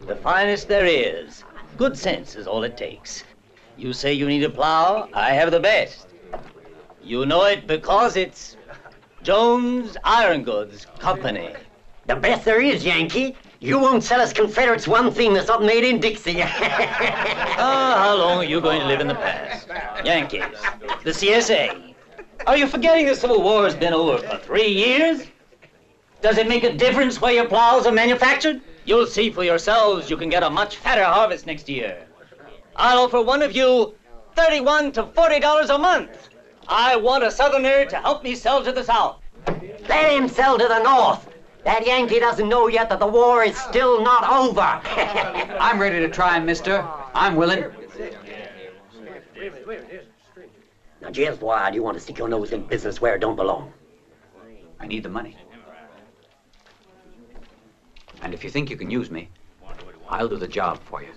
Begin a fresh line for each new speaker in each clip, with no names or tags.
The finest there is. Good sense is all it takes. You say you need a plow, I have the best. You know it because it's Jones Iron Goods Company.
The best there is, Yankee. You won't sell us Confederates one thing that's not made in Dixie.
How long are you going to live in the past? Yankees, the CSA. Are you forgetting the Civil War has been over for 3 years? Does it make a difference where your plows are manufactured? You'll see for yourselves you can get a much fatter harvest next year. I'll offer one of you $31 to $40 a month. I want a Southerner to help me sell to the South.
Let him sell to the North. That Yankee doesn't know yet that the war is still not over.
I'm ready to try him, mister. I'm willing.
Now, just why do you want to stick your nose in business where it don't belong?
I need the money. And if you think you can use me, I'll do the job for you.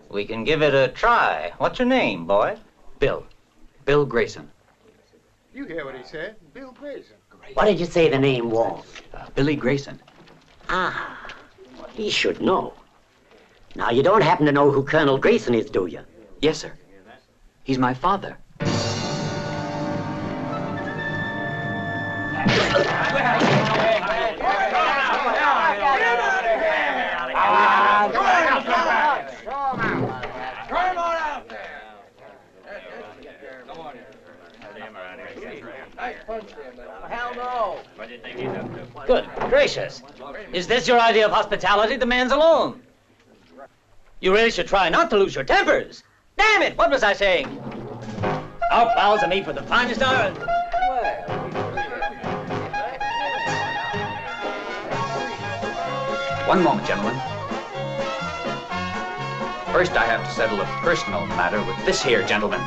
We can give it a try. What's your name, boy?
Bill. Bill Greyson.
You hear what he said? Bill Greyson.
What did you say the name was?
Billy Greyson.
Ah, well, he should know. Now, you don't happen to know who Colonel Greyson is, do you?
Yes, sir. He's my father.
Good gracious. Is this your idea of hospitality? The man's alone. You really should try not to lose your tempers. Damn it, what was I saying? Our plows are made for the finest iron.
One moment, gentlemen. First, I have to settle a personal matter with this here gentleman.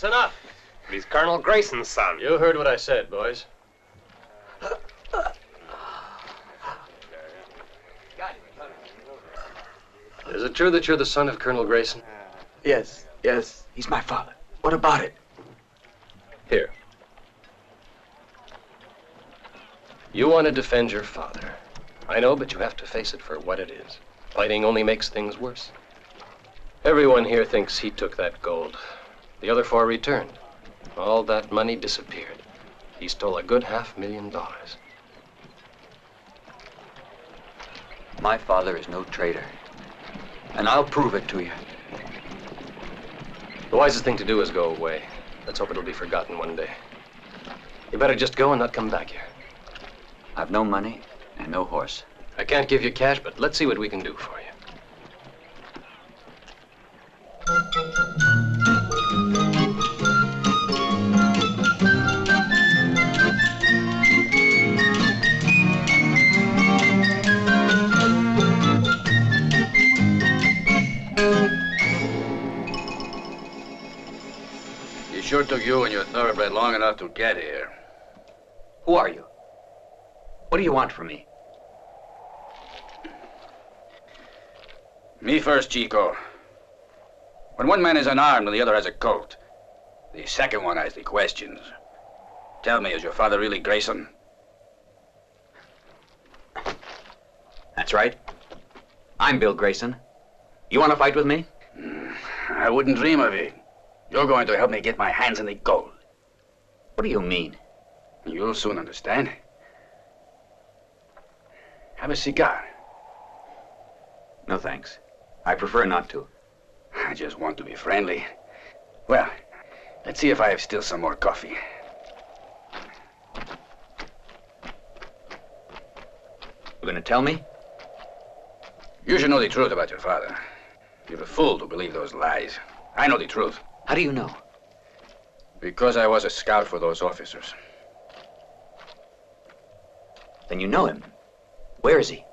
That's enough.
He's Colonel Greyson's son.
You heard what I said, boys. Is it true that you're the son of Colonel Greyson?
Yes, yes. He's my father. What about it?
Here. You want to defend your father. I know, but you have to face it for what it is. Fighting only makes things worse. Everyone here thinks he took that gold. The other four returned. All that money disappeared. He stole a good $500,000.
My father is no traitor. And I'll prove it to you.
The wisest thing to do is go away. Let's hope it'll be forgotten one day. You better just go and not come back here.
I've no money and no horse.
I can't give you cash, but let's see what we can do for you.
It sure took you and your thoroughbred long enough to get here.
Who are you? What do you want from me?
Me first, Chico. When one man is unarmed and the other has a Colt, the second one has the questions. Tell me, is your father really Greyson?
That's right. I'm Bill Greyson. You want to fight with me?
I wouldn't dream of it. You're going to help me get my hands on the gold.
What do you mean?
You'll soon understand. Have a cigar.
No, thanks. I prefer not to.
I just want to be friendly. Well, let's see if I have still some more coffee.
You gonna tell me?
You should know the truth about your father. You're a fool to believe those lies. I know the truth.
How do you know?
Because I was a scout for those officers.
Then you know him. Where is he?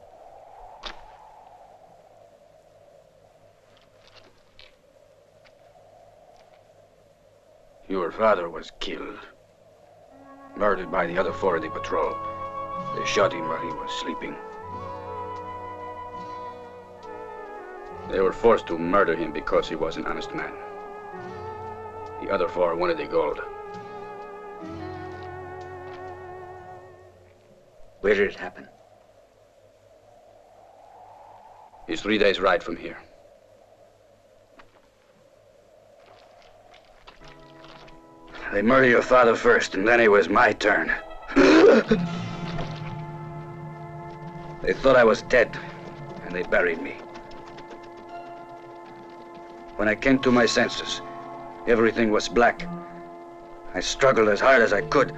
Your father was killed. Murdered by the other four of the patrol. They shot him while he was sleeping. They were forced to murder him because he was an honest man. The other four wanted the gold.
Where did it happen?
It's 3 days' ride from here. They murdered your father first, and then it was my turn. They thought I was dead, and they buried me. When I came to my senses, everything was black. I struggled as hard as I could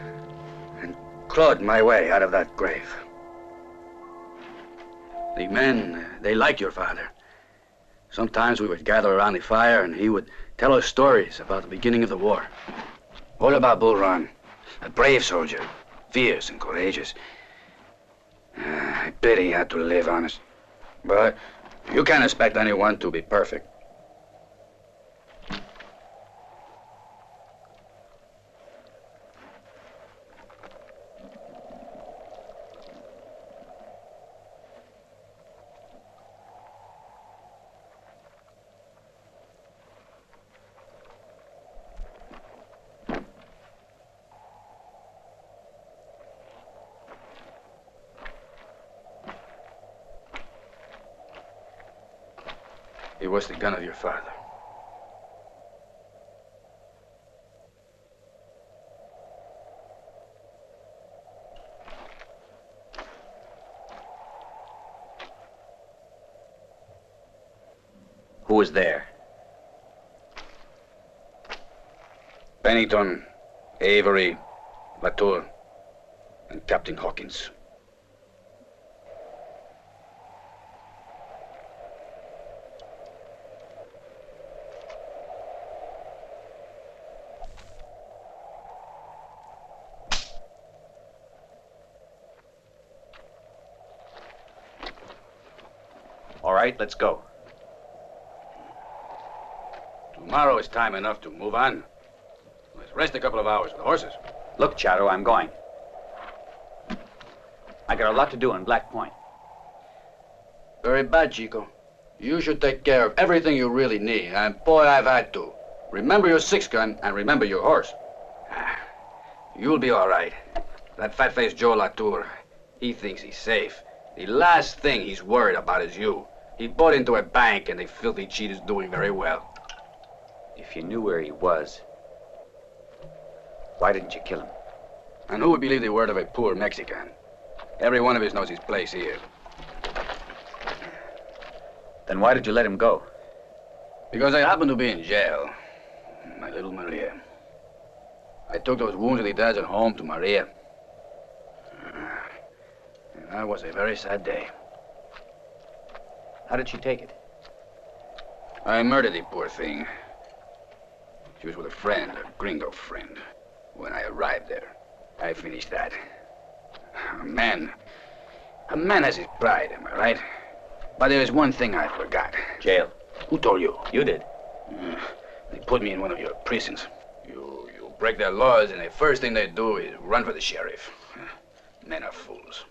and clawed my way out of that grave. The men, they liked your father. Sometimes we would gather around the fire and he would tell us stories about the beginning of the war. All about Bull Run, a brave soldier, fierce and courageous. I pity he had to live honest. But you can't expect anyone to be perfect. It was the gun of your father.
Who was there?
Pennington, Avery, Latour, and Captain Hawkins.
All right, let's go.
Tomorrow is time enough to move on. Let's rest a couple of hours with the horses.
Look, Charro, I'm going. I got a lot to do in Black Point.
Very bad, Chico. You should take care of everything you really need, and boy, I've had to. Remember your six-gun, and remember your horse. You'll be all right. That fat-faced Joe Latour, he thinks he's safe. The last thing he's worried about is you. He bought into a bank, and the filthy cheat is doing very well.
If you knew where he was, why didn't you kill him?
And who would believe the word of a poor Mexican? Every one of us knows his place here.
Then why did you let him go?
Because I happened to be in jail. My little Maria. I took those wounded Italians home to Maria. And that was a very sad day.
How did she take it?
I murdered the poor thing. She was with a friend, a gringo friend. When I arrived there, I finished that. A man has his pride, am I right? But there is one thing I forgot.
Jail.
Who told you?
You did.
They put me in one of your prisons. You break their laws, and the first thing they do is run for the sheriff. Men are fools.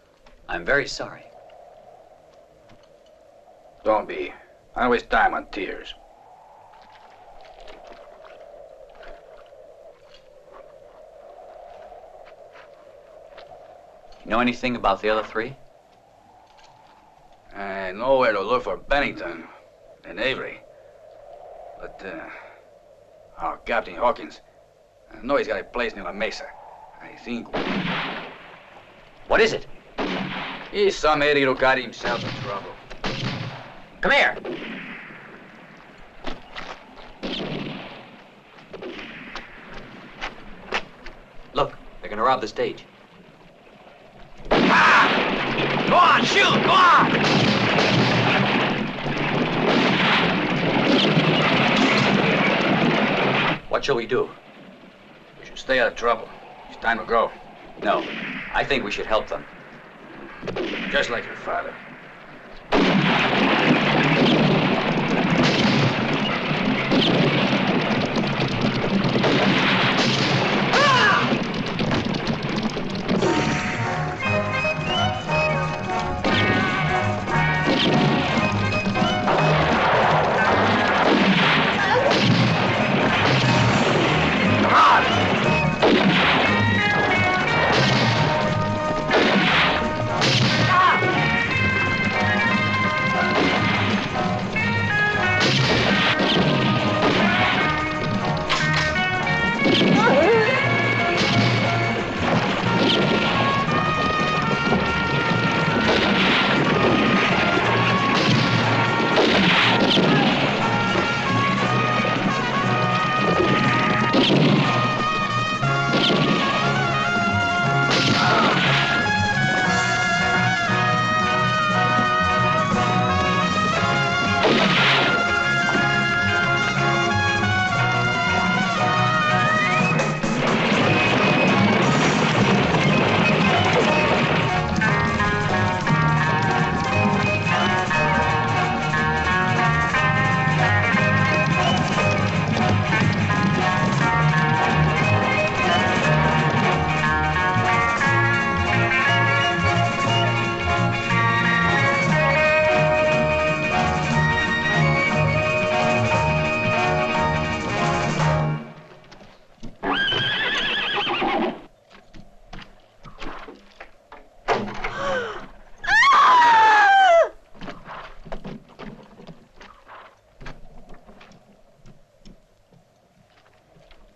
I'm very sorry.
Don't be. I don't waste time on tears.
You know anything about the other three?
I know where to look for Pennington and Avery. But, our Captain Hawkins, I know he's got a place near La Mesa. I think...
What is it?
He's some idiot who got himself in trouble.
Come here. Look, they're gonna rob the stage.
Go on, shoot! Go on!
What shall we do?
We should stay out of trouble. It's time to go.
No, I think we should help them.
Just like your father.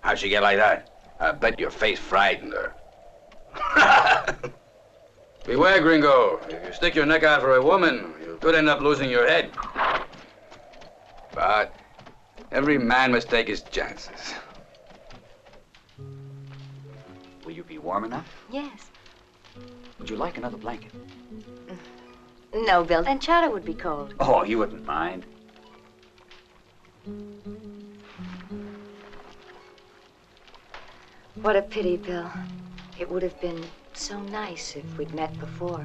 How'd she get like that? I bet your face frightened her. Beware, gringo. If you stick your neck out for a woman, you could end up losing your head. But every man must take his chances.
Will you be warm enough?
Yes.
Would you like another blanket?
No, Bill. And Charro would be cold.
Oh, you wouldn't mind.
What a pity, Bill. It would have been so nice if we'd met before.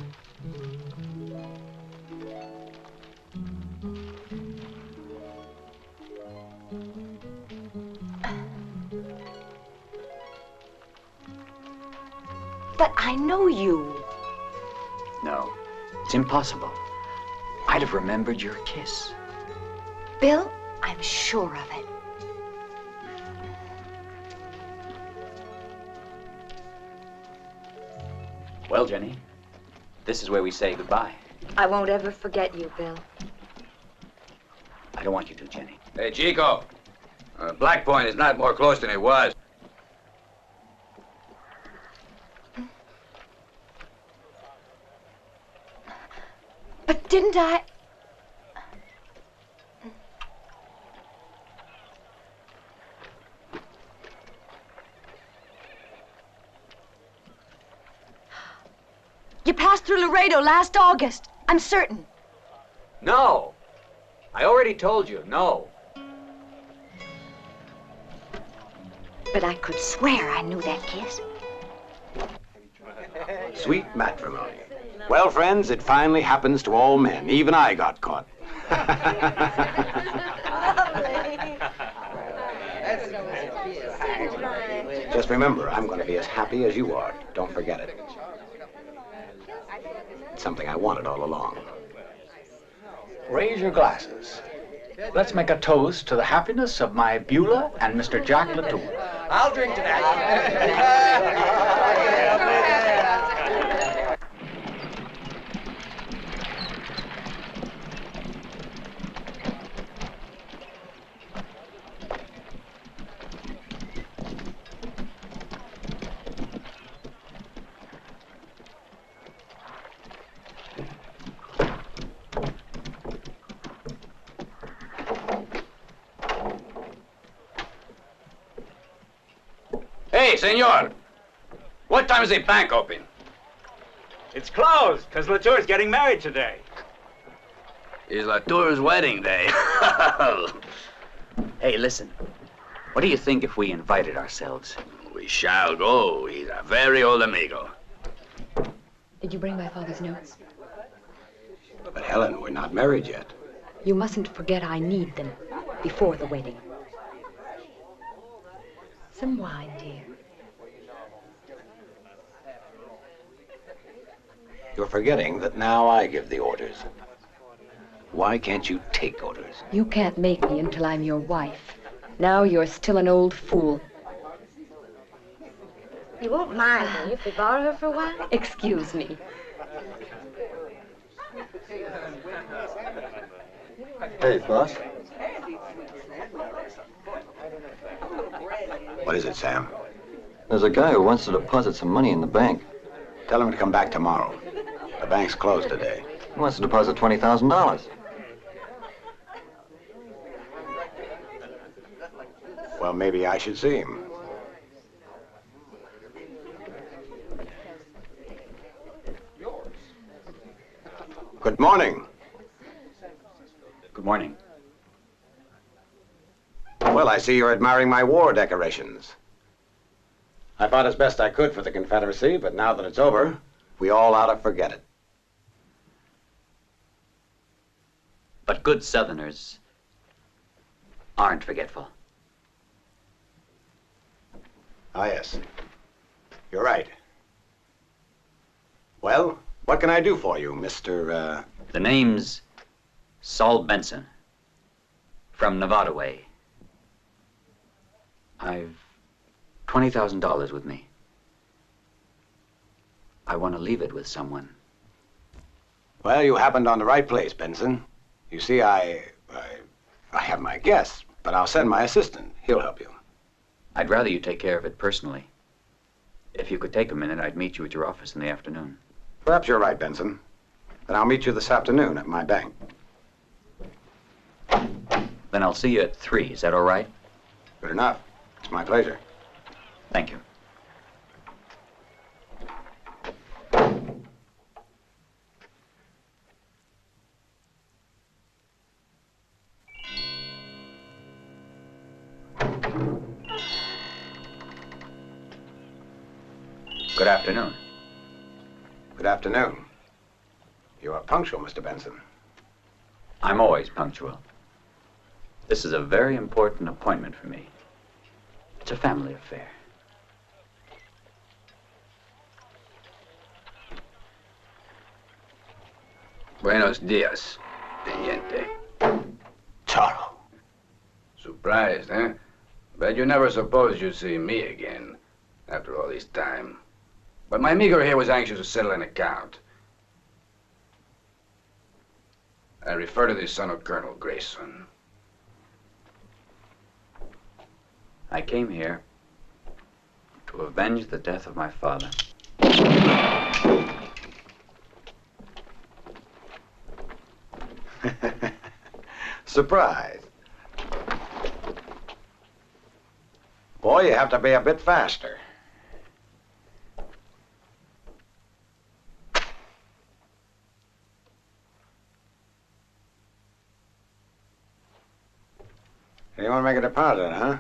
But I know you.
No, it's impossible. I'd have remembered your kiss.
Bill, I'm sure of it.
Well, Jenny, this is where we say goodbye.
I won't ever forget you, Bill.
I don't want you to, Jenny.
Hey, Chico. Black Point is not more close than it was.
But didn't I? You passed through Laredo last August. I'm certain.
No. I already told you, no.
But I could swear I knew that kiss.
Sweet matrimony. Well, friends, it finally happens to all men. Even I got caught. Just remember, I'm going to be as happy as you are. Don't forget it. It's something I wanted all along.
Raise your glasses. Let's make a toast to the happiness of my Beulah and Mr. Jack Latour.
I'll drink to that.
Hey, senor. What time is the bank open?
It's closed, because Latour's getting married today.
It's Latour's wedding day.
Hey, listen. What do you think if we invited ourselves?
We shall go. He's a very old amigo.
Did you bring my father's notes?
But Helen, we're not married yet.
You mustn't forget I need them before the wedding. Some wine, dear.
You're forgetting that now I give the orders. Why can't you take orders?
You can't make me until I'm your wife. Now you're still an old fool.
You won't mind, will you, if we borrow her for a while?
Excuse me.
Hey, boss. What is it, Sam?
There's a guy who wants to deposit some money in the bank.
Tell him to come back tomorrow. The bank's closed today.
He wants to deposit $20,000.
Well, maybe I should see him. Good morning.
Good morning.
Well, I see you're admiring my war decorations. I fought as best I could for the Confederacy, but now that it's over, we all ought to forget it.
But good Southerners aren't forgetful.
Ah, yes. You're right. Well, what can I do for you, Mr.
The name's Saul Benson, from Nevada way. I've $20,000 with me. I want to leave it with someone.
Well, you happened on the right place, Benson. You see, I have my guess, but I'll send my assistant. He'll help you.
I'd rather you take care of it personally. If you could take a minute, I'd meet you at your office in the afternoon.
Perhaps you're right, Benson. Then I'll meet you this afternoon at my bank.
Then I'll see you at 3. Is that all right?
Good enough. It's my pleasure.
Thank you. Good afternoon.
Good afternoon. You are punctual, Mr. Benson.
I'm always punctual. This is a very important appointment for me. It's a family affair.
Buenos dias, teniente.
Charro.
Surprised, eh? Bet you never supposed you'd see me again after all this time. But my amigo here was anxious to settle an account. I refer to the son of Colonel Greyson.
I came here to avenge the death of my father.
Surprise. Boy, you have to be a bit faster. You want to make a deposit, huh?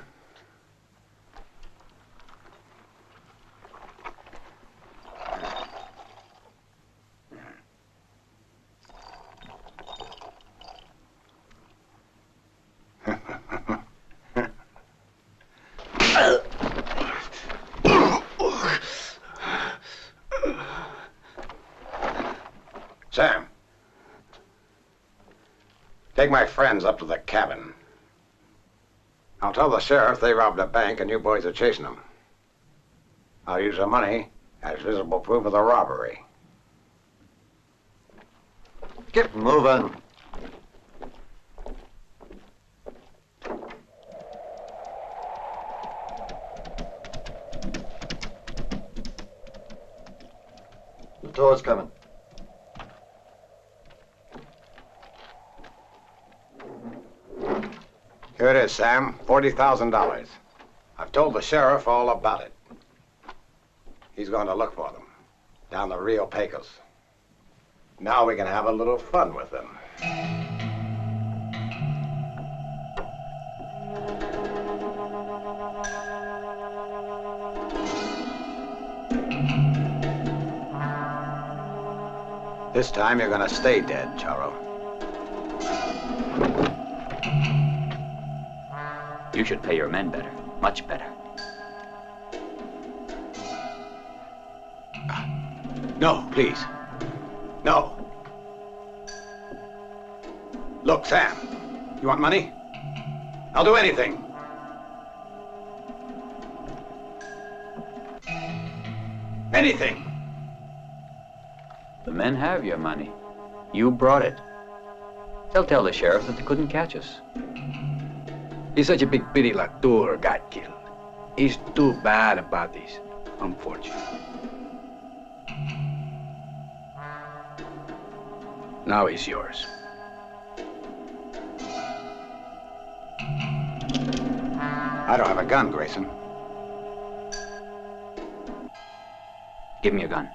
Sam, take my friends up to the cabin. I'll tell the sheriff they robbed a bank and you boys are chasing them. I'll use the money as visible proof of the robbery.
Get moving. The door's coming.
Here it is, Sam. $40,000. I've told the sheriff all about it. He's going to look for them down the Rio Pecos. Now we can have a little fun with them. This time you're going to stay dead, Charro.
You should pay your men better, much better.
No, please. No. Look, Sam, you want money? I'll do anything. Anything.
The men have your money. You brought it. They'll tell the sheriff that they couldn't catch us.
It's such a big pity Latour got killed. He's too bad about this. Unfortunate. Now he's yours.
I don't have a gun, Greyson.
Give me your gun.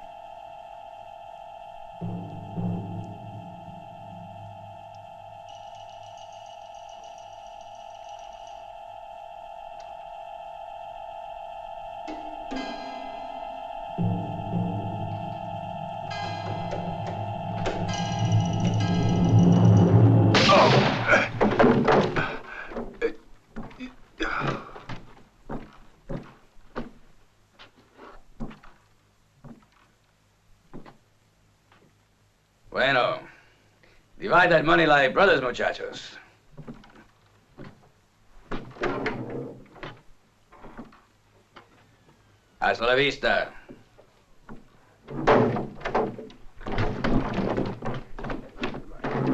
Bueno. Divide that money like brothers, muchachos. Hasta la vista.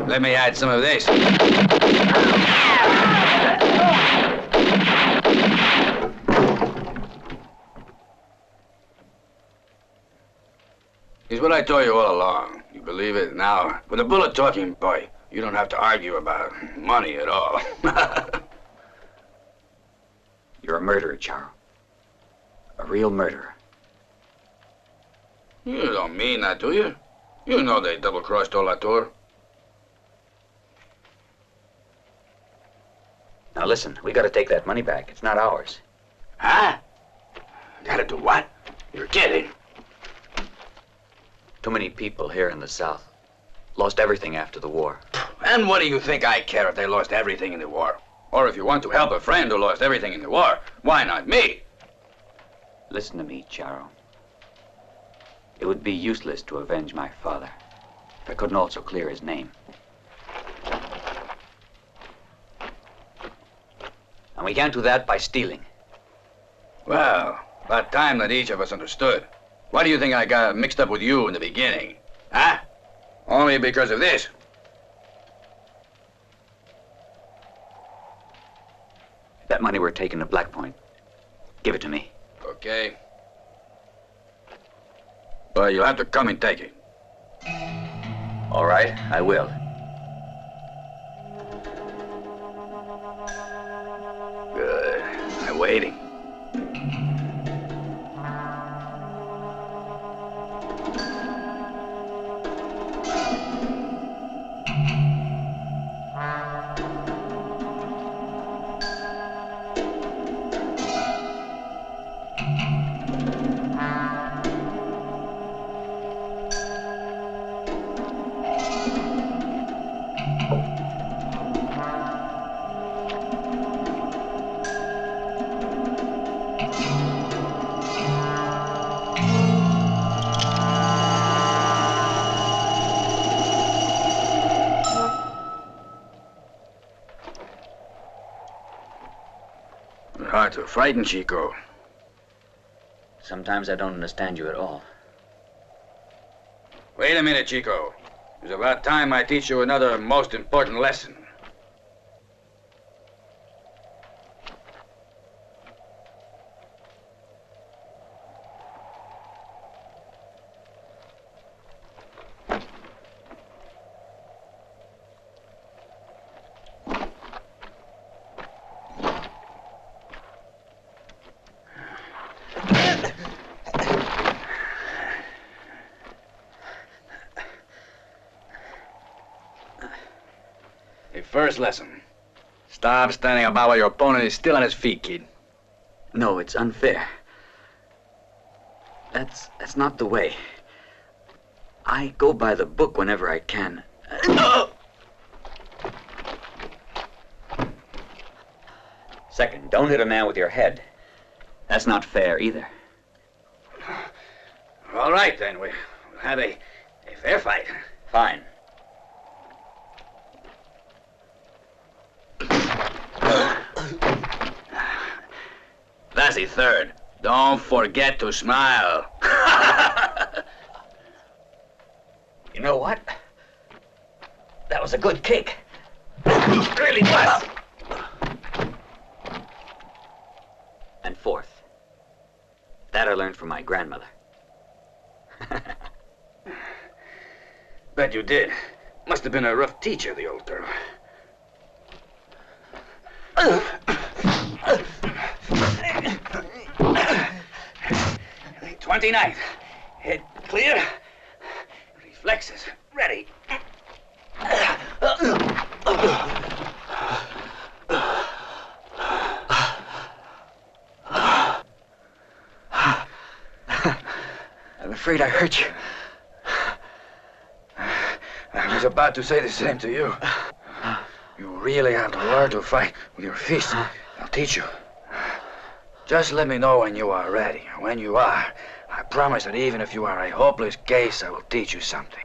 Let me add some of this. It's what I told you all along. You believe it now? With a bullet talking, boy, you don't have to argue about money at all.
You're a murderer, Charro. A real murderer.
You don't mean that, do you? You know they double-crossed Odoardo.
Now listen, we gotta take that money back. It's not ours.
Huh? Gotta do what? You're kidding.
Too many people here in the South lost everything after the war.
And what do you think I care if they lost everything in the war? Or if you want to help a friend who lost everything in the war, why not me?
Listen to me, Charro. It would be useless to avenge my father if I couldn't also clear his name. And we can't do that by stealing.
Well, about time that each of us understood. Why do you think I got mixed up with you in the beginning? Huh? Only because of this.
That money we're taking to Black Point. Give it to me.
Okay. But you'll have to come and take it.
All right, I will.
Good. I'm waiting. Hard to frighten, Chico.
Sometimes I don't understand you at all.
Wait a minute, Chico. It's about time I teach you another most important lesson. First lesson. Stop standing about while your opponent is still on his feet, kid.
No, it's unfair. That's not the way. I go by the book whenever I can. Second, don't hit a man with your head. That's not fair either.
All right, then. We'll have a fair fight.
Fine.
That's the third. Don't forget to smile.
You know what? That was a good kick. Really was. And fourth. That I learned from my grandmother.
Bet you did. Must have been a rough teacher, the old girl. 29th. Head clear. Reflexes ready.
I'm afraid I hurt you.
I was about to say the same to you. You really have to learn to fight with your fists. I'll teach you. Just let me know when you are ready. When you are, I promise that even if you are a hopeless case, I will teach you something.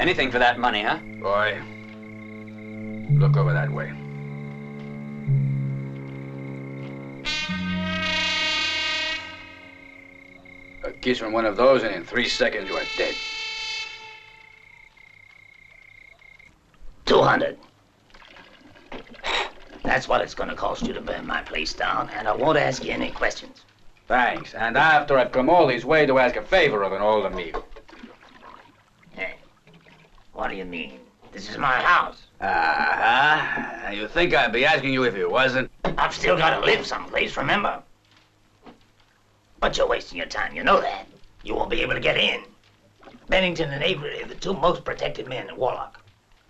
Anything for that money, huh? Boy, look over that way. A kiss from one of those, and in 3 seconds you are dead.
200. That's what it's gonna cost you to burn my place down, and I won't ask you any questions.
Thanks. And after I've come all this way to ask a favor of an old amigo.
Hey, what do you mean? This is my house.
Uh-huh. You think I'd be asking you if it wasn't?
I've still gotta live someplace, remember? But you're wasting your time, you know that. You won't be able to get in. Bennington and Avery are the two most protected men in Warlock.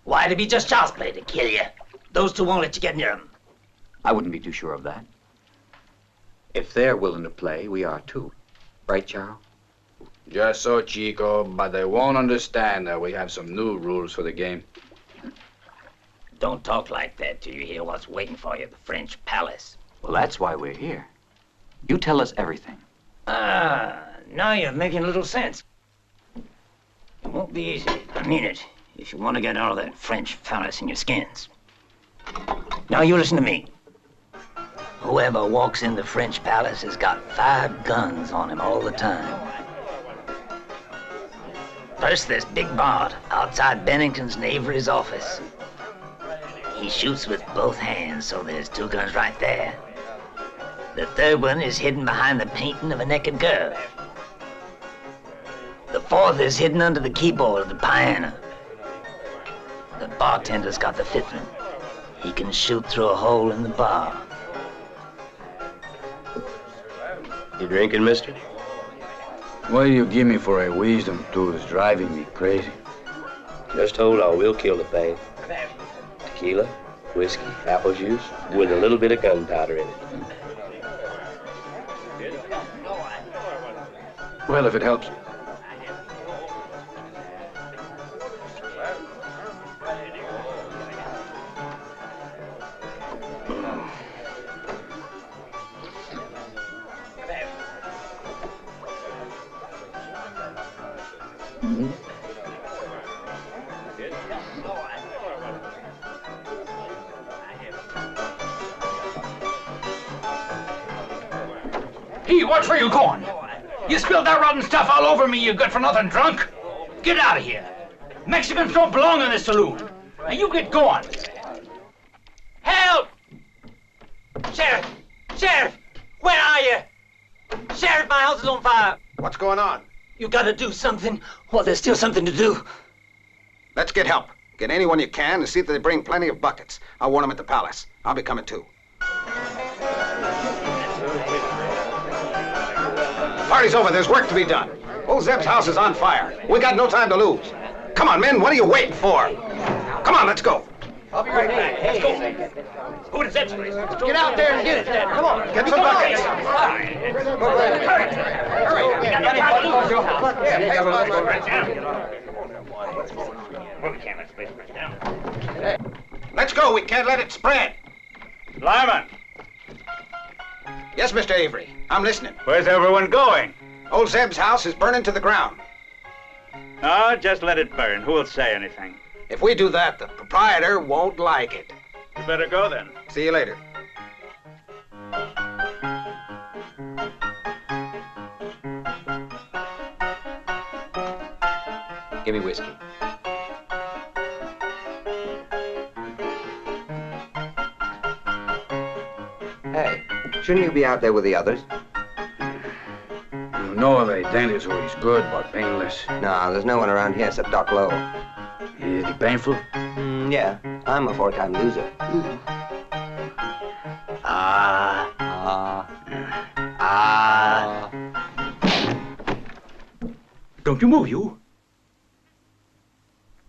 Why, to be just child's play to kill you. Those two won't let you get near them.
I wouldn't be too sure of that. If they're willing to play, we are too. Right, Charro?
Just so, Chico, but they won't understand that we have some new rules for the game.
Don't talk like that till you hear what's waiting for you at the French palace.
Well, that's why we're here. You tell us everything.
Ah, now you're making a little sense. It won't be easy, I mean it, if you want to get out of that French palace in your skins. Now you listen to me. Whoever walks in the French palace has got 5 guns on him all the time. First, there's Big Bart outside Bennington's and Avery's office. He shoots with both hands, so there's 2 guns right there. The third one is hidden behind the painting of a naked girl. The fourth is hidden under the keyboard of the piano. The bartender's got the 5th one. He can shoot through a hole in the bar.
You drinking, mister?
What do you give me for a wisdom tooth is driving me crazy?
Just hold on, we'll kill the thing. Tequila, whiskey, apple juice, with a little bit of gunpowder in it.
Well, if it helps.
Hey, watch where you're going. You spilled that rotten stuff all over me, you good-for-nothing drunk. Get out of here. Mexicans don't belong in this saloon. Now you get going. Help! Sheriff! Sheriff! Where are you? Sheriff, my house is on fire.
What's going on?
You gotta do something while there's still something to do.
Let's get help. Get anyone you can and see that they bring plenty of buckets. I'll warn them at the palace. I'll be coming too. Party's over. There's work to be done. Old Zeb's house is on fire. We got no time to lose. Come on, men. What are you waiting for? Come on, let's go.
I'll be right back. Let's go. Go to Zeb's place.
Get out there and get it, then. Come on.
Get some buckets.
Hurry. We got nothing to lose. We can't let this place break down.
Let's go. We can't let it spread.
Lyman,
Yes, Mr. Avery. I'm listening.
where's everyone going?
Old Zeb's house is burning to the ground.
No, just let it burn. Who will say anything?
If we do that, the proprietor won't like it.
You better go then.
See you later.
Give me whiskey.
Hey, shouldn't you be out there with the others?
You know of a dentist who is good but painless.
No, there's no one around here except Doc Lowe.
Is he painful?
Yeah, I'm a 4-time loser.
Don't you move, you.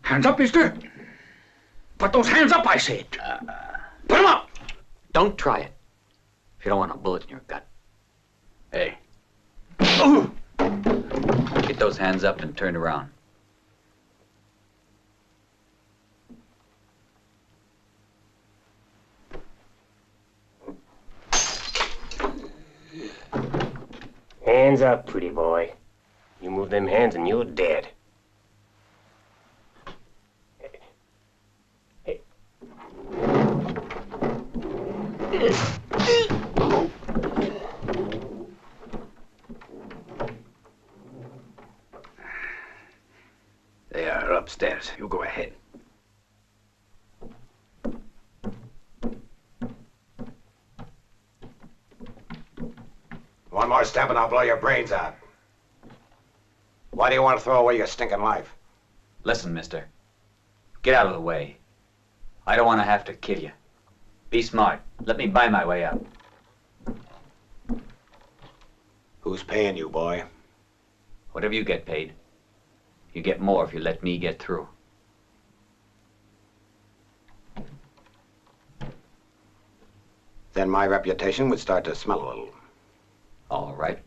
Hands up, mister. Put those hands up, I said. Put them up.
Don't try it. If you don't want a bullet in your gut.
Hey.
Get those hands up and turn around.
Hands up, pretty boy. You move them hands and you're dead.
They are upstairs. You go ahead.
One more step and I'll blow your brains out. Why do you want to throw away your stinking life?
Listen, mister. Get out of the way. I don't want to have to kill you. Be smart. Let me buy my way out.
Who's paying you, boy?
Whatever you get paid. You get more if you let me get through.
Then my reputation would start to smell a little.
All right.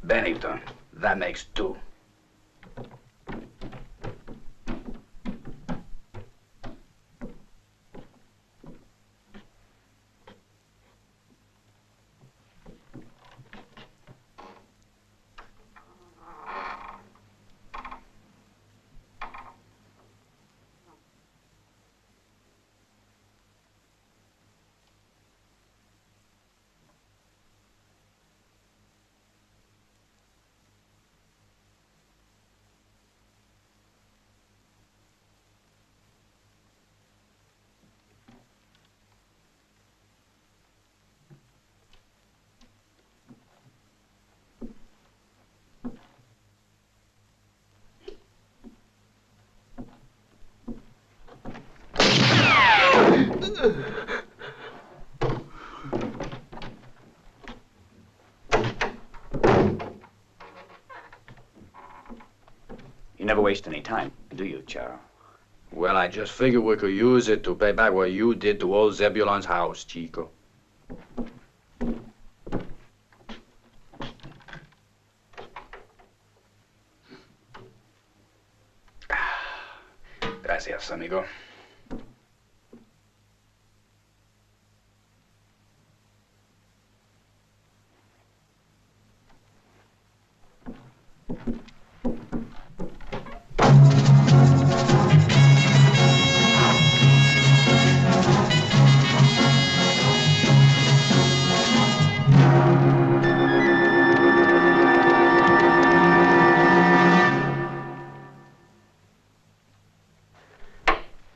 Bennington, that makes 2.
You never waste any time, do you, Charro?
Well, I just figured we could use it to pay back what you did to old Zebulon's house, Chico. Gracias, amigo.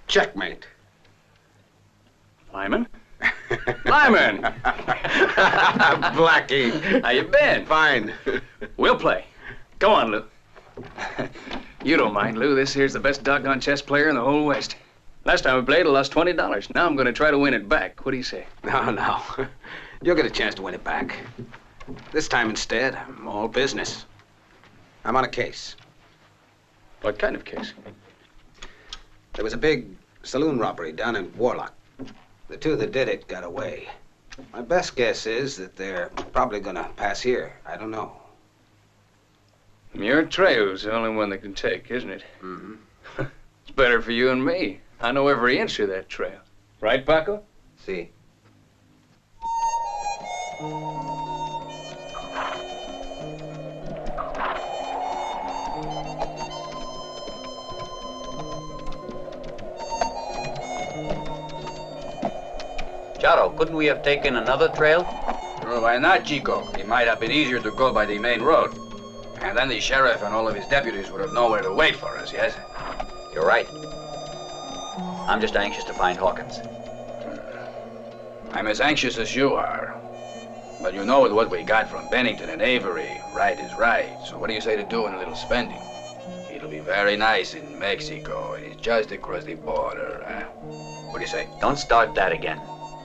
Checkmate.
Lyman? Lyman!
Blackie.
How you been?
Fine.
We'll play. Go on, Lou. You don't mind, Lou. This here's the best doggone chess player in the whole West. Last time we played, I lost $20. Now I'm going to try to win it back. What do you say?
No. You'll get a chance to win it back. This time instead, I'm all business.
I'm on a case.
What kind of case?
There was a big saloon robbery down in Warlock. The 2 that did it got away. My best guess is that they're probably gonna pass here. I don't know.
Your trail's the only one that can take, isn't it?
Mm-hmm.
It's better for you and me. I know every inch of that trail. Right, Paco?
See.
Charro, couldn't we have taken another trail?
Well, why not, Chico? It might have been easier to go by the main road. And then the sheriff and all of his deputies would have nowhere to wait for us, yes?
You're right. I'm just anxious to find Hawkins.
I'm as anxious as you are. But you know with what we got from Bennington and Avery, right is right. So what do you say to doing a little spending? It'll be very nice in Mexico. It's just across the border, huh? What do you say?
Don't start that again.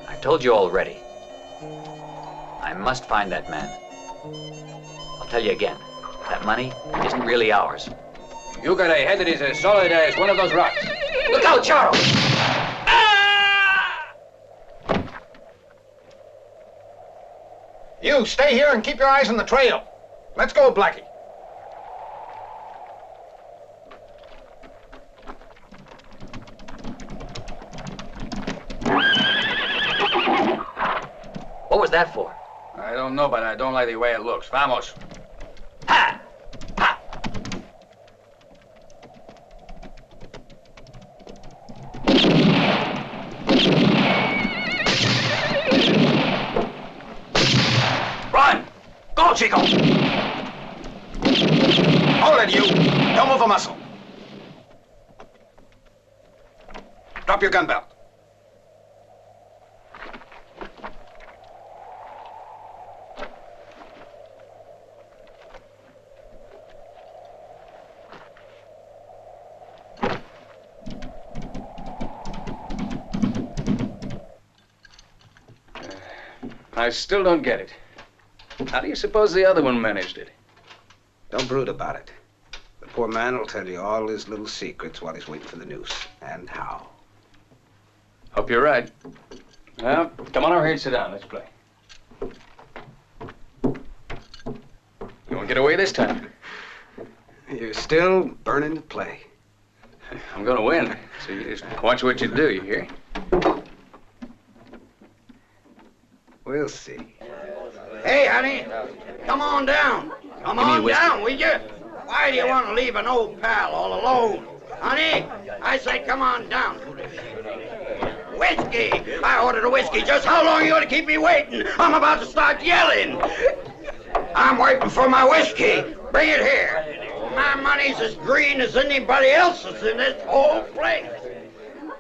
I told you already. I must find that man. I'll tell you again. That money isn't really ours.
You got a head that is as solid as one of those rocks.
Look out, Charro!
You stay here and keep your eyes on the trail. Let's go, Blackie.
What was that for?
I don't know, but I don't like the way it looks. Vamos.
Ha! Ha! Run! Go, Chico!
Hold it, you. Don't move a muscle. Drop your gun belt.
I still don't get it. How do you suppose the other one managed it?
Don't brood about it. The poor man will tell you all his little secrets while he's waiting for the noose. And how.
Hope you're right. Well, come on over here and sit down. Let's play. You won't get away this time.
You're still burning to play.
I'm gonna win. So you just watch what you do, you hear?
We'll see.
Hey, honey, come on down. Come on down, will you? Why do you want to leave an old pal all alone? Honey, I say come on down. Whiskey! I ordered a whiskey. Just how long are you going to keep me waiting? I'm about to start yelling. I'm waiting for my whiskey. Bring it here. My money's as green as anybody else's in this whole place.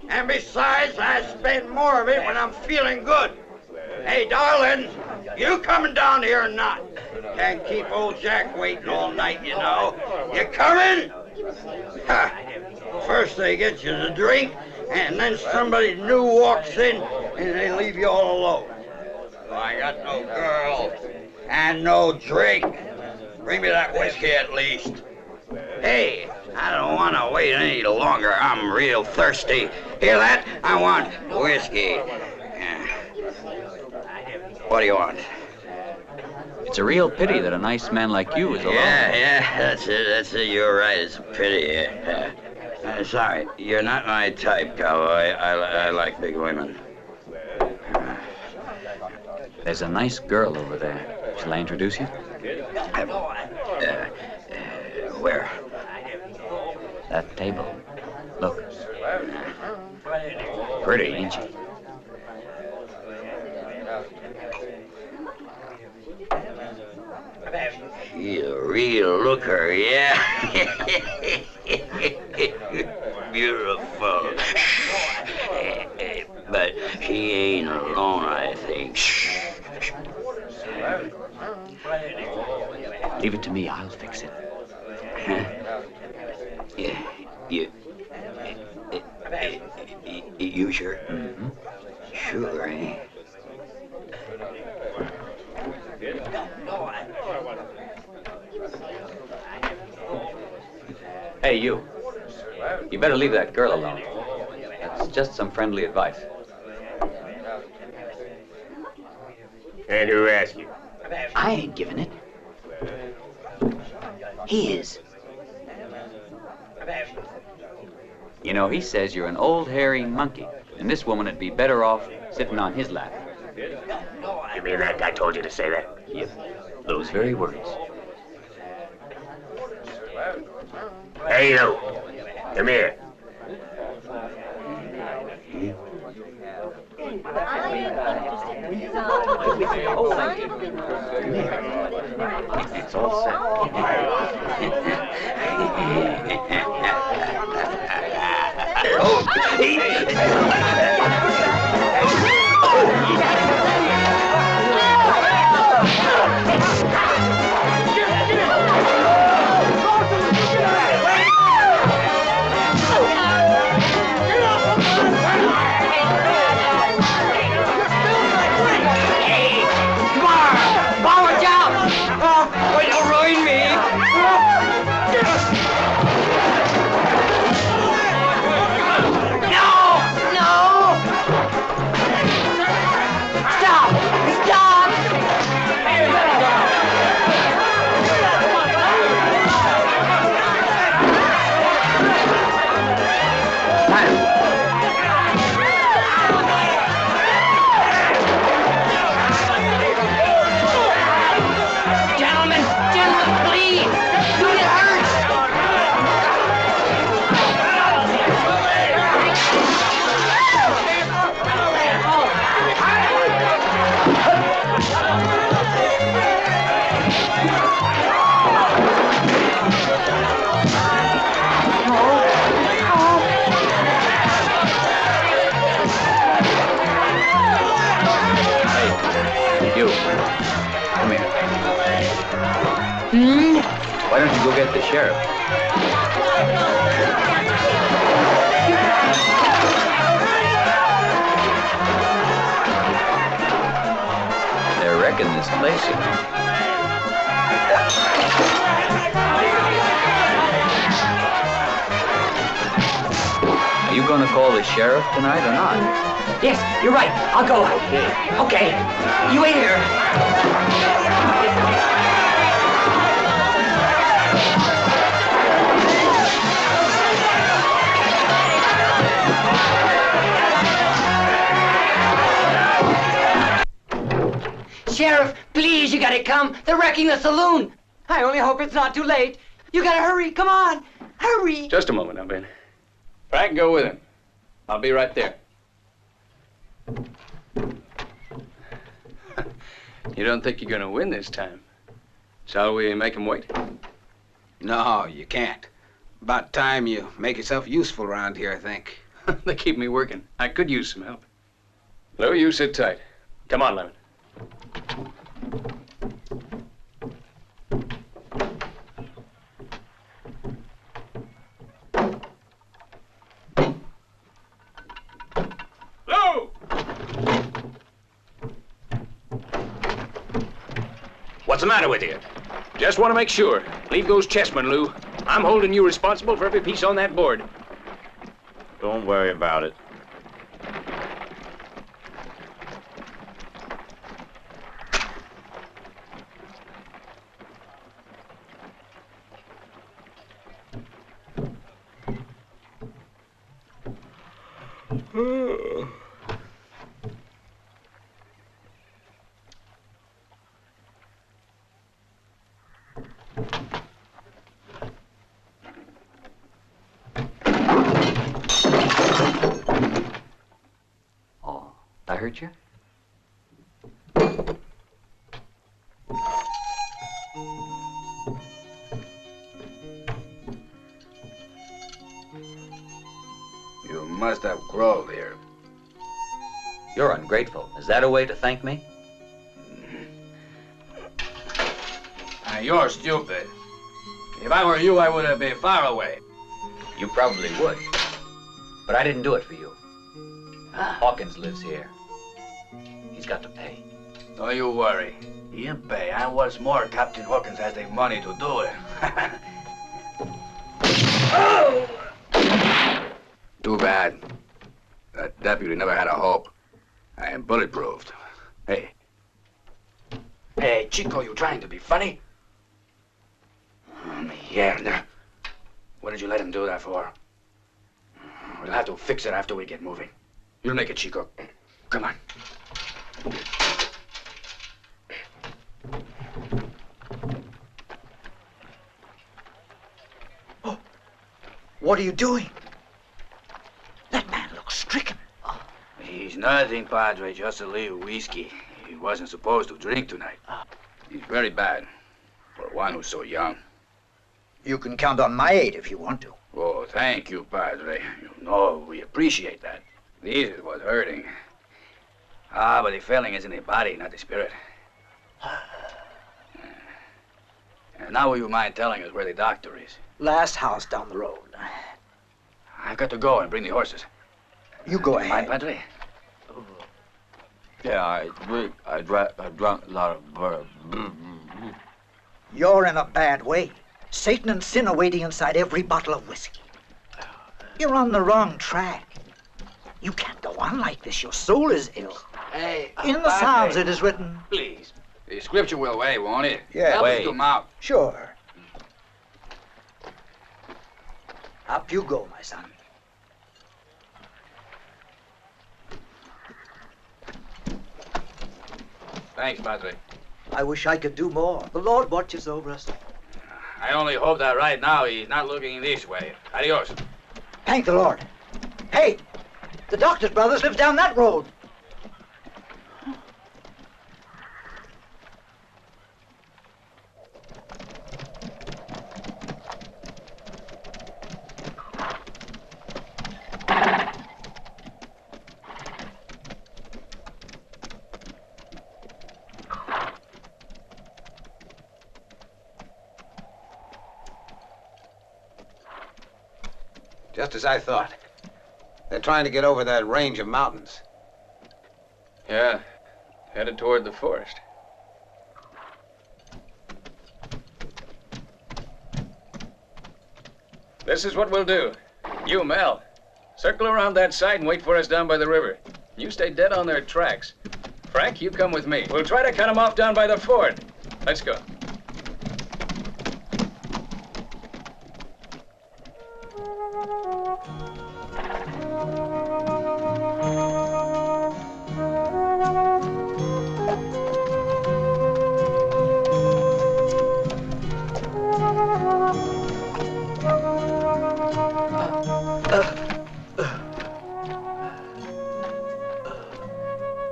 And besides, I spend more of it when I'm feeling good. Hey, darling, you coming down here or not? Can't keep old Jack waiting all night, you know. You coming? Ha. First they get you to drink, and then somebody new walks in, and they leave you all alone. I got no girl, and no drink. Bring me that whiskey at least. Hey, I don't want to wait any longer. I'm real thirsty. Hear that? I want whiskey. What do you want?
It's a real pity that a nice man like you is alone.
Yeah, that's it, you're right, it's a pity. Sorry, you're not my type, cowboy. I like big women.
There's a nice girl over there. Shall I introduce you?
Where?
That table. Look.
Pretty,
ain't she?
She's a real looker, yeah. Beautiful. But she ain't alone, I think.
Leave it to me, I'll fix it.
You sure?
Mm-hmm.
Sure, eh?
Hey, you. You better leave that girl alone. That's just some friendly advice.
And who asked you?
I ain't giving it. He is.
You know, he says you're an old hairy monkey, and this woman would be better off sitting on his lap.
You mean that guy told you to say that?
Yep, those very words.
Hey, you. Come here.
It's all set.
Will you ruin me?
Why don't you go get the sheriff? They're wrecking this place, you know. Are you going to call the sheriff tonight or not?
Yes, you're right. I'll go. Okay. You wait here.
Sheriff, please, you gotta come. They're wrecking the saloon. I only hope it's not too late. You gotta hurry. Come on. Hurry.
Just a moment, now, Ben. Frank, go with him. I'll be right there. You don't think you're gonna win this time? Shall we make him wait?
No, you can't. About time you make yourself useful around here, I think.
They keep me working. I could use some help. Lou, you sit tight. Come on, Lemon. Lou!
What's the matter with you?
Just want to make sure. Leave those chessmen, Lou. I'm holding you responsible for every piece on that board.
Don't worry about it.
I hurt you?
You must have crawled here.
You're ungrateful. Is that a way to thank me?
You're stupid. If I were you, I would have been far away.
You probably would. But I didn't do it for you. Hawkins lives here. He's got to pay.
Don't you worry. He'll pay. And what's more, Captain Hawkins has the money to do it. Too bad. That deputy never had a hope. I am bulletproofed. Hey. Hey, Chico, you trying to be funny? Mierda. What did you let him do that for? We'll have to fix it after we get moving. You'll make it, Chico. Come on.
Oh, what are you doing? That man looks stricken.
He's nothing, Padre, just a little whiskey. He wasn't supposed to drink tonight. He's very bad for one who's so young.
You can count on my aid if you want to.
Oh, thank you, Padre. You know, we appreciate that. This is what's hurting. But the feeling is in the body, not the spirit. And now will you mind telling us where the doctor is?
Last house down the road.
I've got to go and bring the horses.
You go ahead.
Mind, Padre?
Yeah, I drank a lot of bourbon.
You're in a bad way. Satan and sin are waiting inside every bottle of whiskey. You're on the wrong track. You can't go on like this. Your soul is ill.
Hey,
in the Psalms it is written.
Please. The scripture will wait, won't it?
Yeah.
Help us to mount.
Sure. Up you go, my son.
Thanks, Padre.
I wish I could do more. The Lord watches over us.
I only hope that right now he's not looking this way. Adios.
Thank the Lord. Hey, the doctor's brothers live down that road.
Just as I thought. They're trying to get over that range of mountains.
Yeah, headed toward the forest. This is what we'll do. You, Mel, circle around that side and wait for us down by the river. You stay dead on their tracks. Frank, you come with me. We'll try to cut them off down by the ford. Let's go.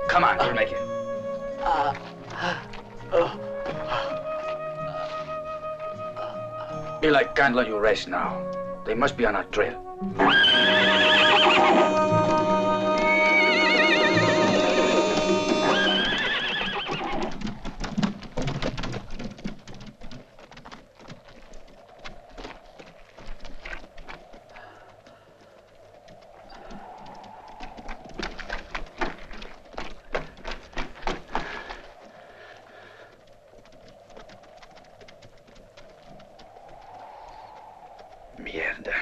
Come on, we'll make it. Bill, I can't let you rest now. They must be on our trail. Mierda.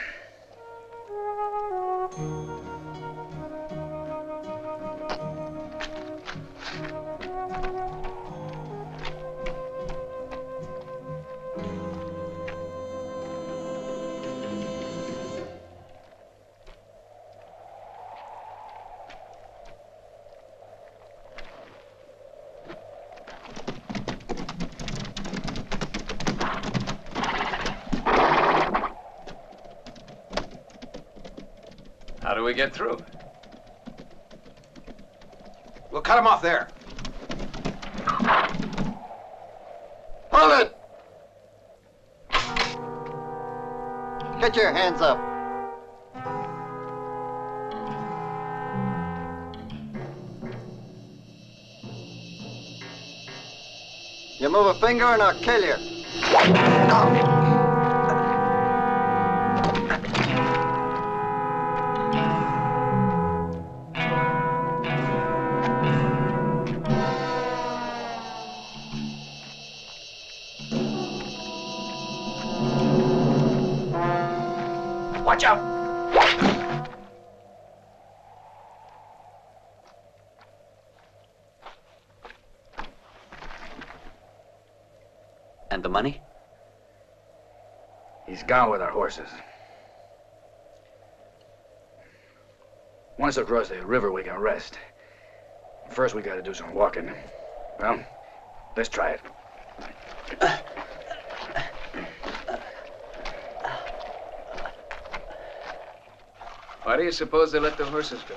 How do we get through?
We'll cut them off there.
Hold it! Get your hands up. You move a finger and I'll kill you.
Watch out!
And the money?
He's gone with our horses. Once across the river, we can rest. First, we gotta do some walking. Well, let's try it.
Why do you suppose they let the horses go?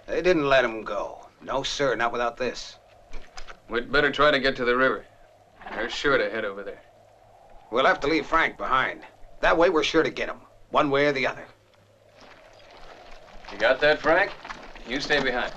They didn't let them go. No, sir, not without this.
We'd better try to get to the river. They're sure to head over there.
We'll have to leave Frank behind. That way we're sure to get him, one way or the other.
You got that, Frank? You stay behind.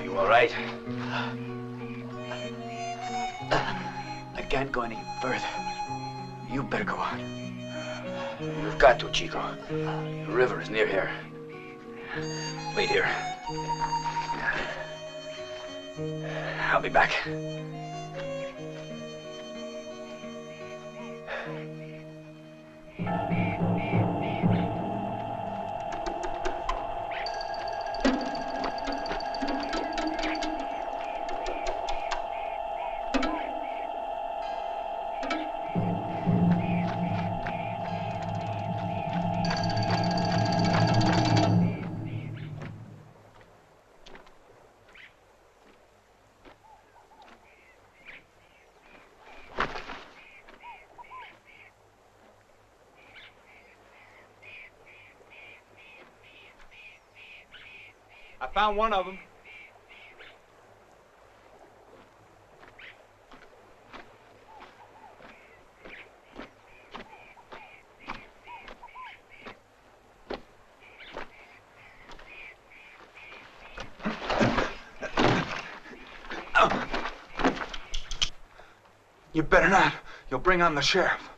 You all right?
I can't go any further. You better go on.
You've got to, Chico. The river is near here. Wait here. I'll be back.
found one of them.
You better not. You'll bring on the sheriff.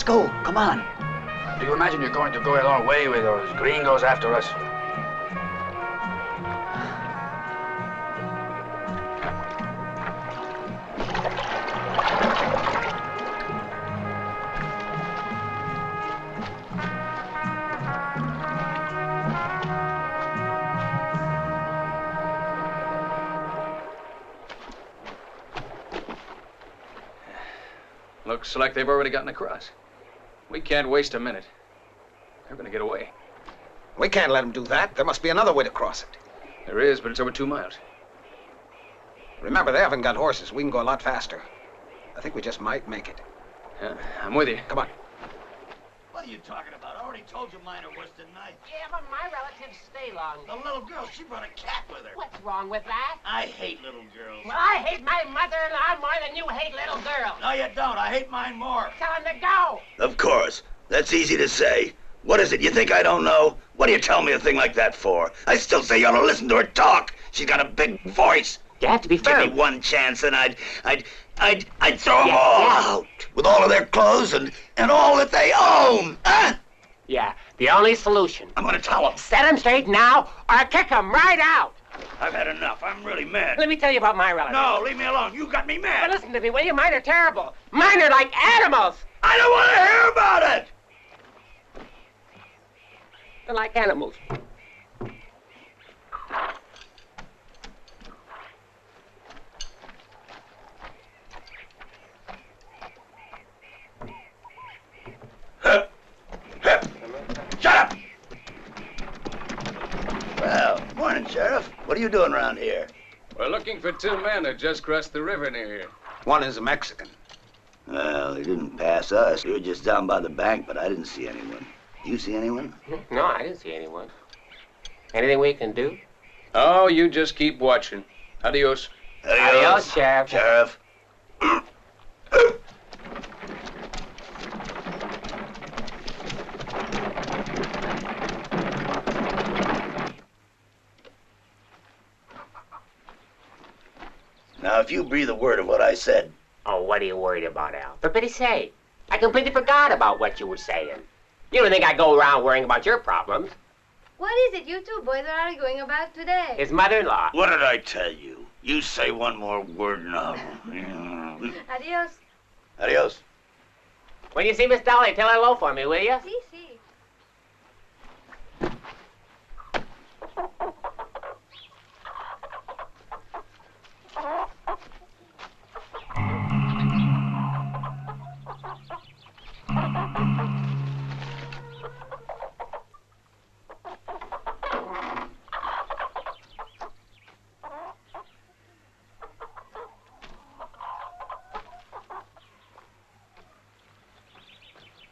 Go, come on.
Do you imagine you're going to go a long way with those gringos after us?
Looks like they've already gotten across. We can't waste a minute. They're gonna get away.
We can't let them do that. There must be another way to cross it.
There is, but it's over 2 miles.
Remember, they haven't got horses. We can go a lot faster. I think we just might make it.
Yeah, I'm with you.
Come on.
What are you talking about? I already told you mine are worse than night.
Yeah, but my relatives stay long.
The little girl, she brought a cat with her.
What's wrong with that?
I hate little girls.
Well, I hate my mother-in-law more than you hate little girls.
No, you don't. I hate mine more.
Tell him to go.
Of course. That's easy to say. What is it? You think I don't know? What do you tell me a thing like that for? I still say you ought to listen to her talk. She's got a big voice.
You have to be firm.
Give me one chance and I'd throw them all out. With all of their clothes and all that they own. Huh?
Yeah, the only solution.
I'm gonna tell them.
Set him straight now or kick him right out.
I've had enough. I'm really mad.
Let me tell you about my relatives.
No, leave me alone. You got me mad.
But listen to me, will you? Mine are terrible. Mine are like animals.
I don't want to hear about it.
They're like animals.
Shut up! are you doing around here?
We're looking for two men who just crossed the river near here.
One is a Mexican.
Well, they didn't pass us. We were just down by the bank, but I didn't see anyone. You see anyone?
No, I didn't see anyone. Anything we can do?
Oh, you just keep watching. Adios.
Adios, Sheriff.
Sheriff. Now, if you breathe a word of what I said.
Oh, what are you worried about, Al? For pity's sake. I completely forgot about what you were saying. You don't think I go around worrying about your problems.
What is it you two boys are arguing about today?
His mother-in-law.
What did I tell you? You say one more word now.
Adios.
Adios.
When you see Miss Dolly, tell her hello for me, will you?
Si, si.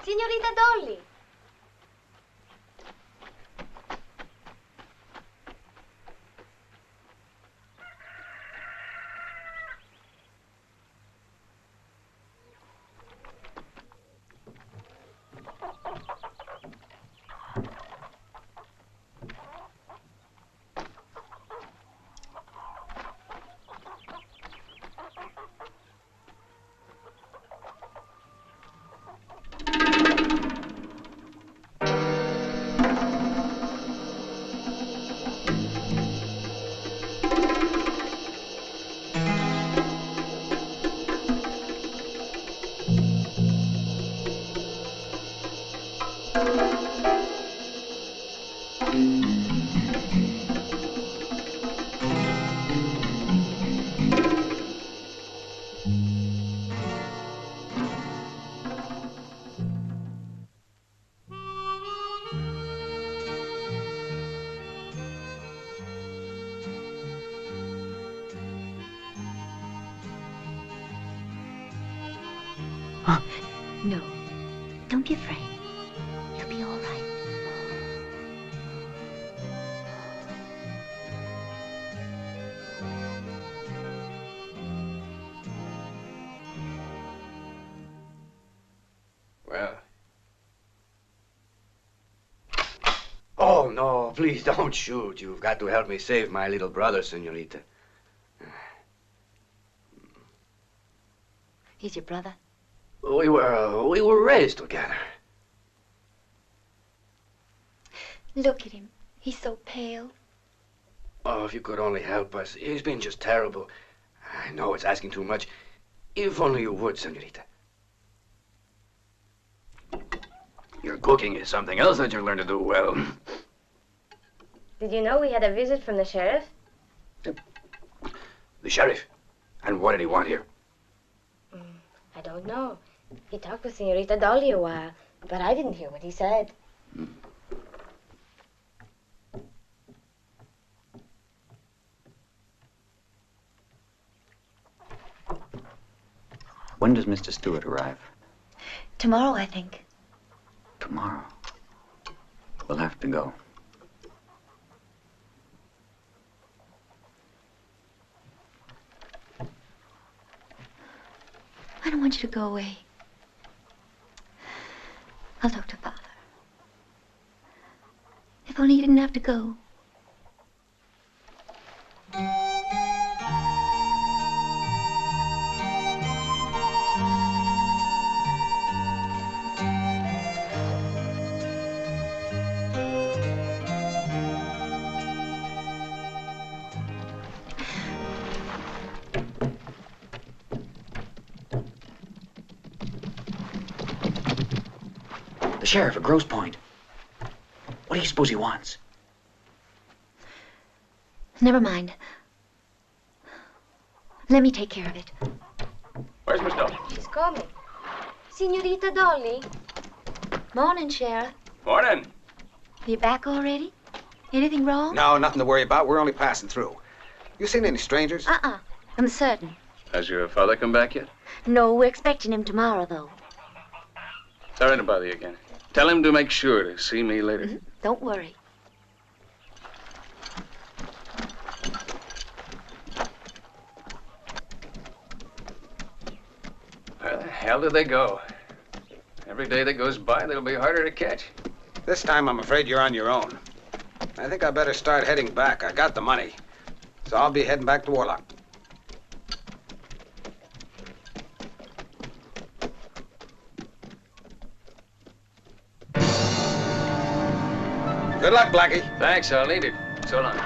Señorita Dolly.
No, don't be afraid. You'll be all right.
Well. Oh, no, please don't shoot. You've got to help me save my little brother, senorita.
He's your brother?
We were raised together.
Look at him. He's so pale.
Oh, if you could only help us. He's been just terrible. I know it's asking too much. If only you would, senorita. Your cooking is something else that you learn to do well.
Did you know we had a visit from the sheriff?
The sheriff? And what did he want here?
I don't know. He talked with Senorita Dolly a while, but I didn't hear what he said.
When does Mr. Stewart arrive?
Tomorrow, I think.
Tomorrow. We'll have to go.
I don't want you to go away. I'll talk to Father. If only you didn't have to go.
The sheriff at Grosse Point. What do you suppose he wants?
Never mind. Let me take care of it.
Where's Miss Dolly?
She's coming. Senorita Dolly.
Morning, Sheriff.
Morning.
You back already? Anything wrong?
No, nothing to worry about. We're only passing through. You seen any strangers?
I'm certain.
Has your father come back yet?
No, we're expecting him tomorrow, though.
Sorry to bother you again. Tell him to make sure to see me later.
Don't worry.
Where the hell did they go? Every day that goes by, they'll be harder to catch.
This time, I'm afraid you're on your own. I think I better start heading back. I got the money. So I'll be heading back to Warlock. Good luck, Blackie.
Thanks, I'll need it. So long.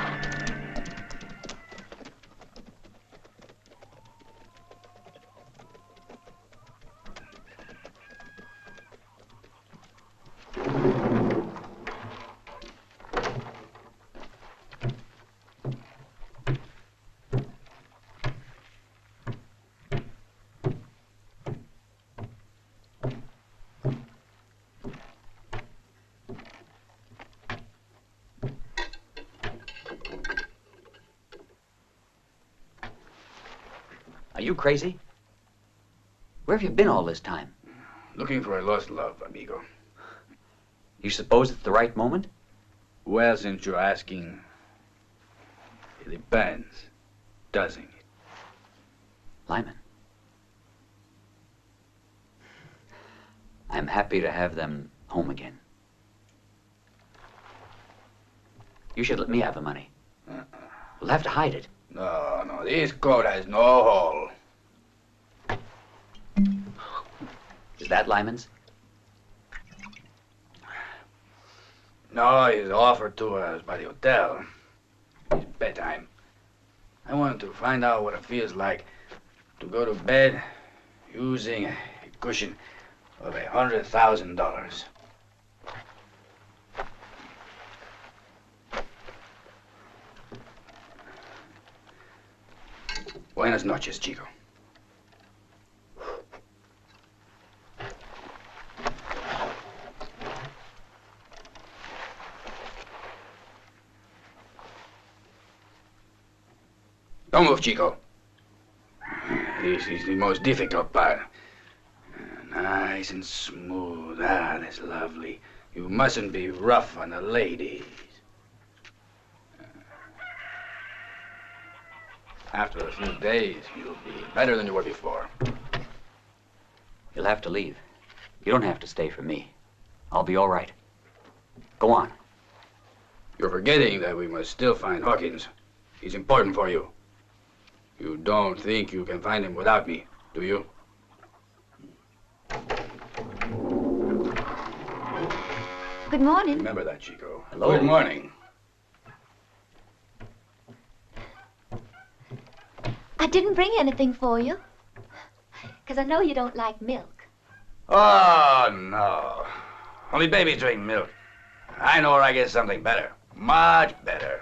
Are you crazy? Where have you been all this time?
Looking for a lost love, amigo.
You suppose it's the right moment?
Well, since you're asking, it depends, doesn't it?
Lyman. I'm happy to have them home again. You should let me have the money. We'll have to hide it.
No, this coat has no hole.
Is that Lyman's?
No, he's offered to us by the hotel. It's bedtime. I wanted to find out what it feels like to go to bed using a cushion of $100,000. Buenas noches, chico. Don't move, chico. This is the most difficult part. Nice and smooth. Ah, that's lovely. You mustn't be rough on the ladies. After a few days, you'll be better than you were before.
You'll have to leave. You don't have to stay for me. I'll be all right. Go on.
You're forgetting that we must still find Hawkins. He's important for you. You don't think you can find him without me, do you?
Good morning.
Remember that, Chico.
Hello.
Good morning.
I didn't bring anything for you. Because I know you don't like milk.
Oh, no. Only babies drink milk. I know where I get something better. Much better.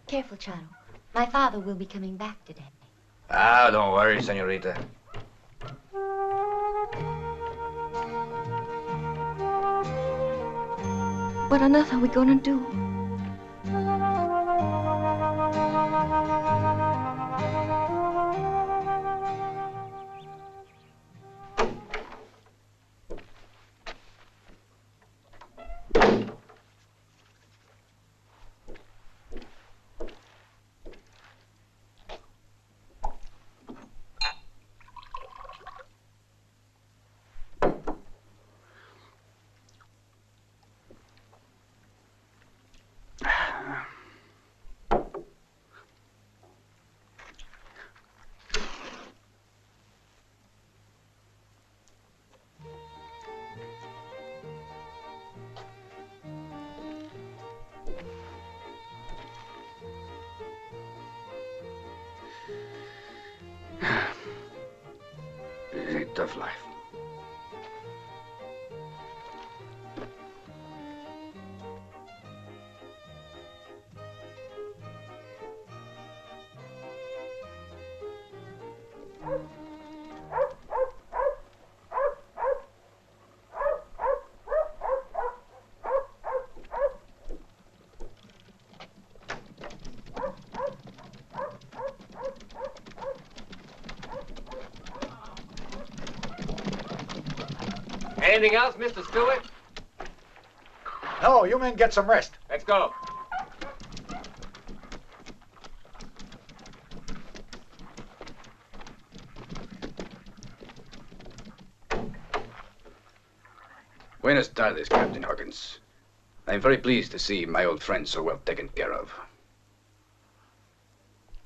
Careful, Charro. My father will be coming back today.
Ah, don't worry, senorita.
What on earth are we going to do?
It's a tough life.
Anything else, Mr. Stewart?
No, you men get some rest.
Let's go.
Buenas tardes, Captain Hawkins. I'm very pleased to see my old friend so well taken care of.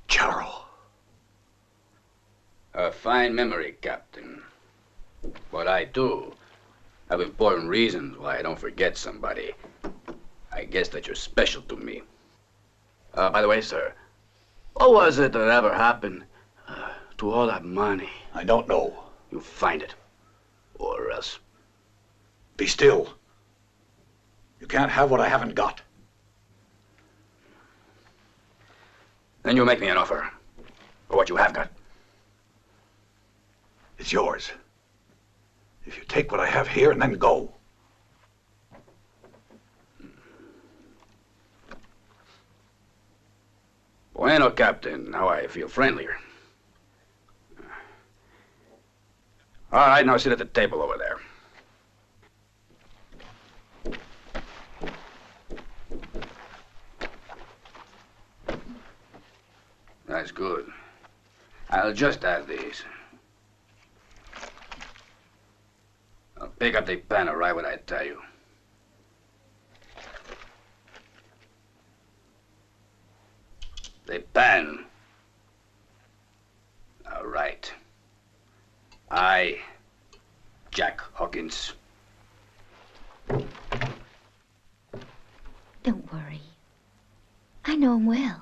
Charro.
A fine memory, Captain. But I, too, have important reasons why I don't forget somebody. I guess that you're special to me. By the way, sir, what was it that ever happened to all that money?
I don't know.
You find it. Or else.
Be still. You can't have what I haven't got.
Then you make me an offer for what you have got.
It's yours. If you take what I have here and then go.
Bueno, Captain. Now I feel friendlier. All right, now sit at the table over there. That's good. I'll just add these. I'll pick up the pen right when I tell you. The pen. All right. I, Jack Hawkins.
Don't worry. I know him well.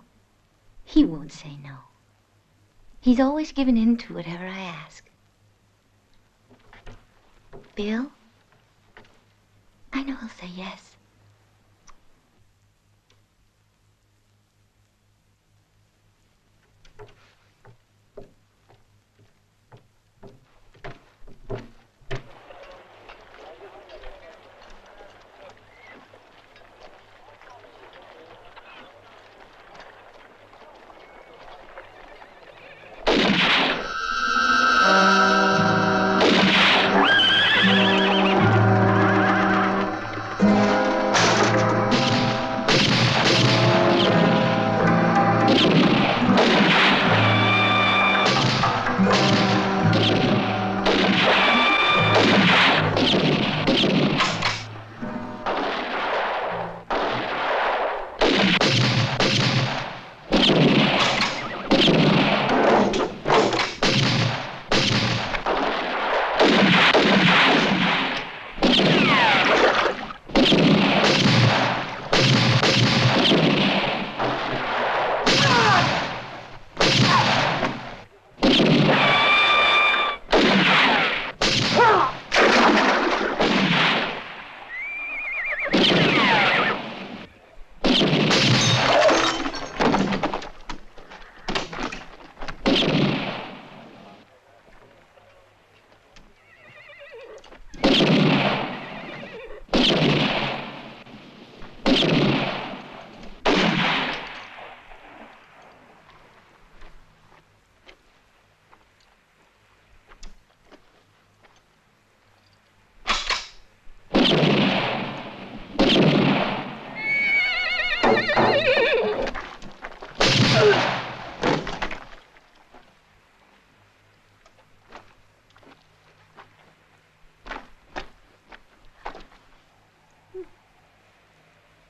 He won't say no. He's always given in to whatever I ask. Bill? I know he'll say yes.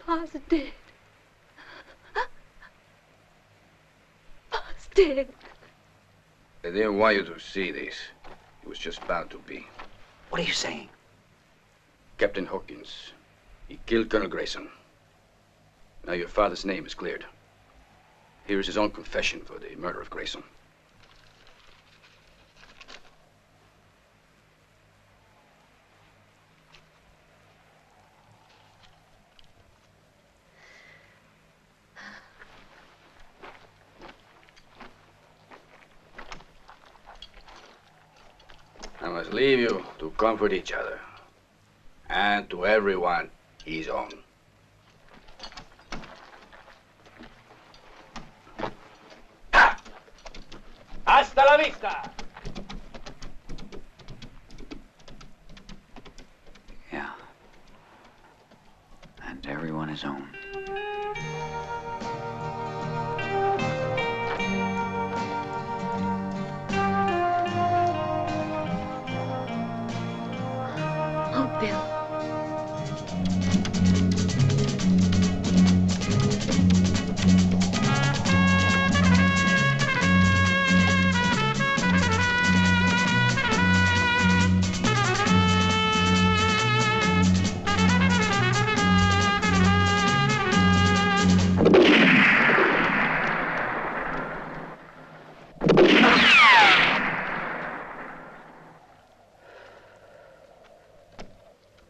Pa's dead. Pa's dead.
I didn't want you to see this. It was just bound to be.
What are you saying?
Captain Hawkins. He killed Colonel Greyson. Now your father's name is cleared. Here is his own confession for the murder of Greyson. I must leave you to comfort each other. And to everyone his own.
Hasta la vista!
his own.
Oh, Bill.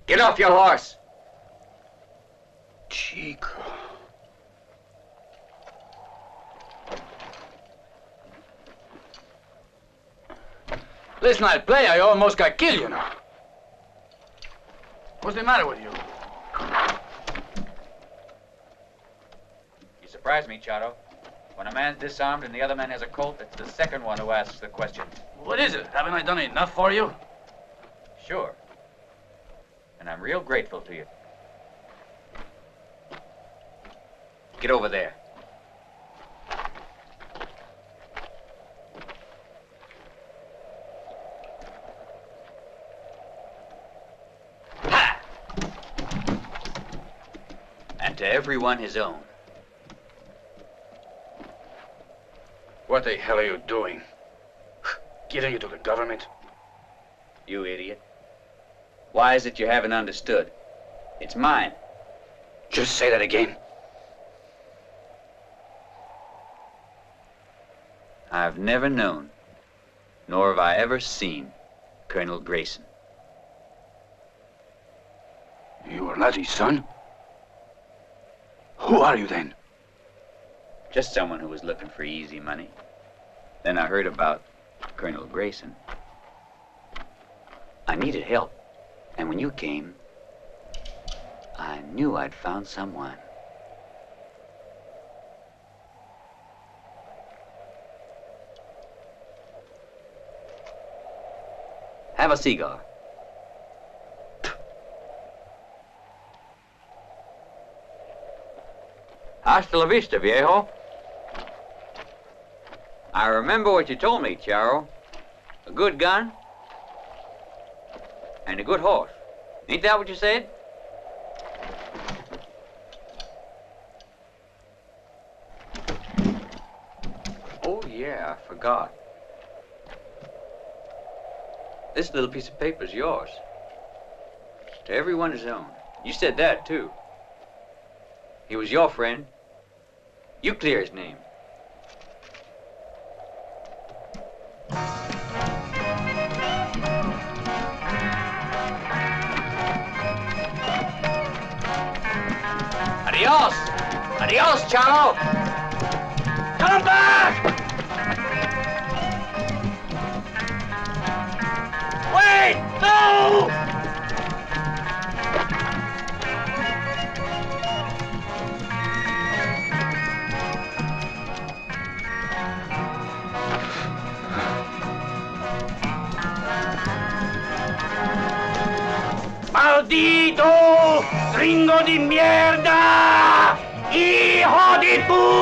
Get off your horse!
Chico. Last night play, I almost got killed, you know. What's the matter with you?
You surprise me, Charro. When a man's disarmed and the other man has a Colt, it's the second one who asks the question.
What is it? Haven't I done enough for you?
Sure. And I'm real grateful to you. Get over there. Ha! And to everyone his own.
What the hell are you doing? Giving it to the government?
You idiot. Why is it you haven't understood? It's mine.
Just say that again.
I've never known, nor have I ever seen, Colonel Greyson.
You are not his son? Who are you then?
Just someone who was looking for easy money. Then I heard about Colonel Greyson. I needed help. And when you came, I knew I'd found someone. Have a cigar. Hasta la vista, viejo. I remember what you told me, Charro. A good gun and a good horse. Ain't that what you said? Oh, yeah, I forgot. This little piece of paper is yours. To everyone his own. You said that, too. He was your friend. You clear his name. Adios! Adios, Charro! Come back! Wait! No!
Maldito! Gringo di mierda! Hijo de puta!